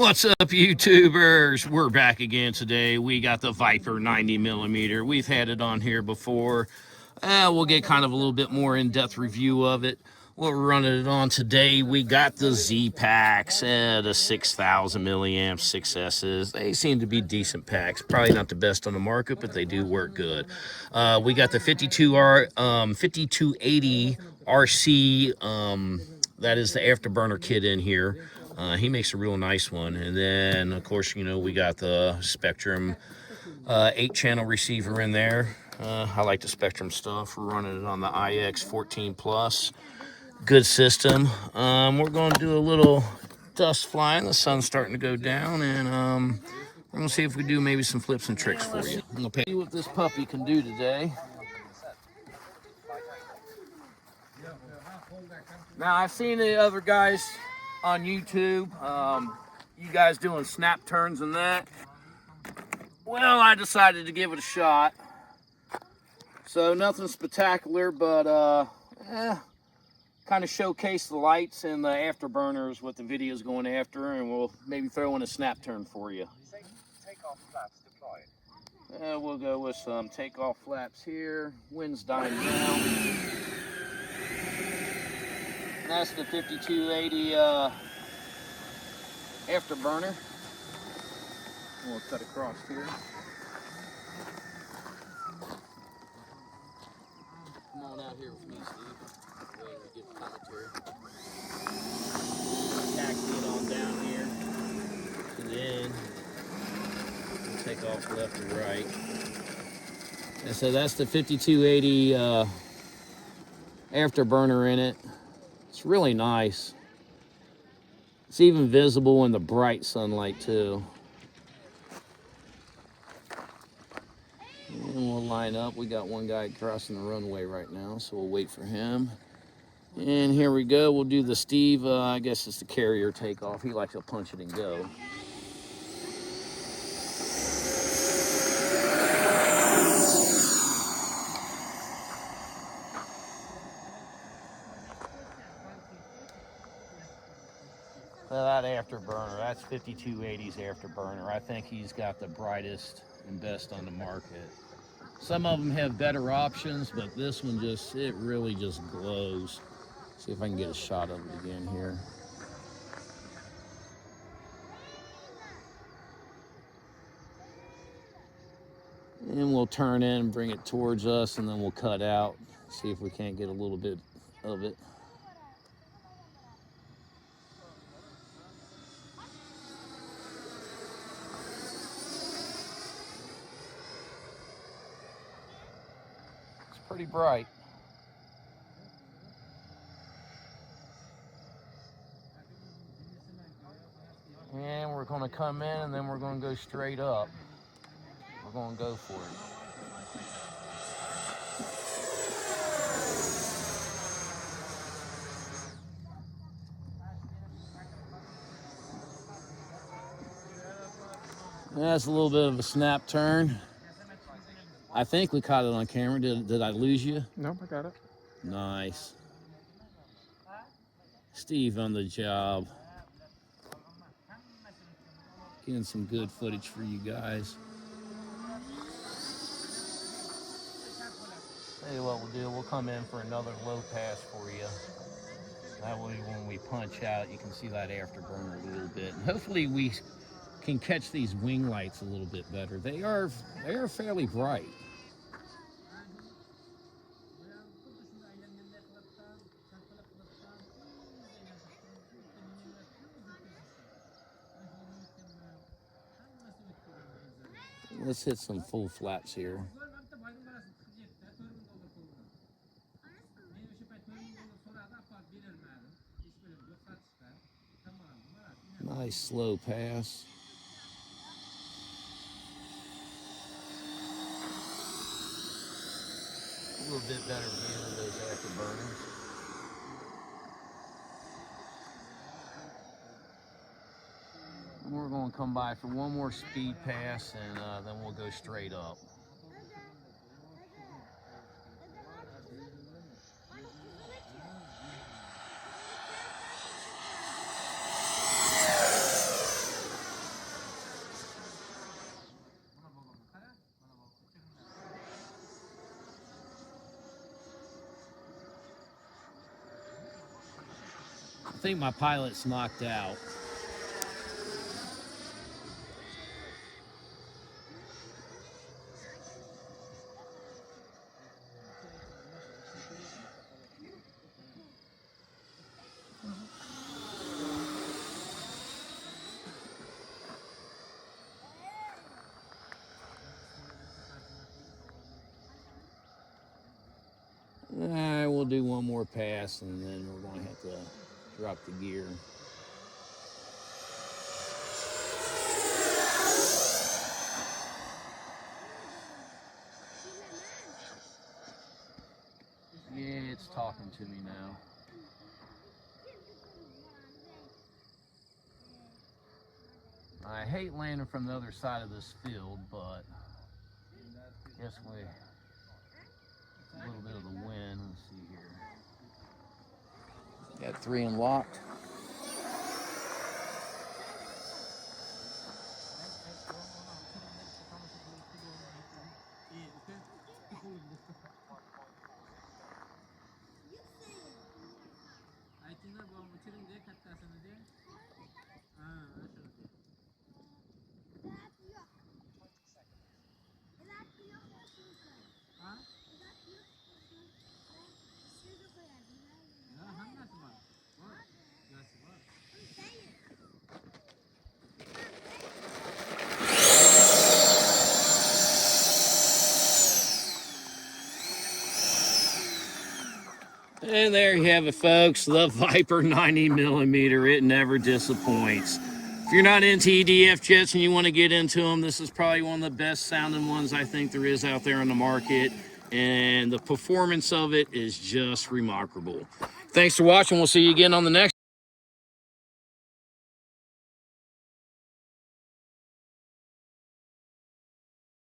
What's up, YouTubers? We're back again today. We got the Viper 90mm. We've had it on here before. We'll get kind of a little bit more in-depth review of it. What we're running it on today, we got the Z packs, the 6,000 milliamp 6S's. They seem to be decent packs. Probably not the best on the market, but they do work good. We got the 5280 RC. That is the Afterburner kit in here. He makes a real nice one. And then, of course, you know, we got the Spectrum 8-channel receiver in there. I like the Spectrum stuff. We're running it on the IX 14 Plus. Good system. We're going to do a little dust flying. The sun's starting to go down, and we're going to see if we do maybe some flips and tricks for you. I'm going to see what this puppy can do today. Now, I've seen the other guys on YouTube, you guys doing snap turns and that. Well, I decided to give it a shot. So nothing spectacular, but kind of showcase the lights and the afterburners, what the video's going after, and we'll maybe throw in a snap turn for you. Takeoff flaps deployed. We'll go with some takeoff flaps here. Wind's dying down. That's the 5280 afterburner. We'll cut across here. Come on out here with me, Steve. Waiting to get the commentary. Taxi it on down here. And then we'll take off left and right. And so that's the 5280 afterburner in it. It's really nice. It's even visible in the bright sunlight too. And we'll line up. We got one guy crossing the runway right now, so we'll wait for him. And here we go. We'll do the Steve, I guess it's the carrier takeoff. He likes to punch it and go. That afterburner, that's 5280's afterburner. I think he's got the brightest and best on the market. Some of them have better options, but this one just, it really just glows. See if I can get a shot of it again here. And we'll turn in, bring it towards us, and then we'll cut out. See if we can't get a little bit of it. Pretty bright. And we're going to come in and then we're going to go straight up. We're going to go for it. That's a little bit of a snap turn. I think we caught it on camera. Did I lose you? Nope, I got it. Nice. Steve on the job. Getting some good footage for you guys. Tell you what we'll do, we'll come in for another low pass for you. That way when we punch out, you can see that afterburner a little bit. And hopefully we can catch these wing lights a little bit better. They are fairly bright. Let's hit some full flaps here. Nice slow pass. A little bit better view of those afterburners. We're going to come by for one more speed pass, and then we'll go straight up. I think my pilot's knocked out. All right, we'll do one more pass and then we're going to have to drop the gear. Yeah, it's talking to me now. I hate landing from the other side of this field, but guess we a little bit of the wind. Let's see here. Got 3 unlocked. And there you have it, folks. The Viper 90mm. It never disappoints. If you're not into EDF jets and you want to get into them, this is probably one of the best sounding ones I think there is out there on the market. And the performance of it is just remarkable. Thanks for watching. We'll see you again on the next.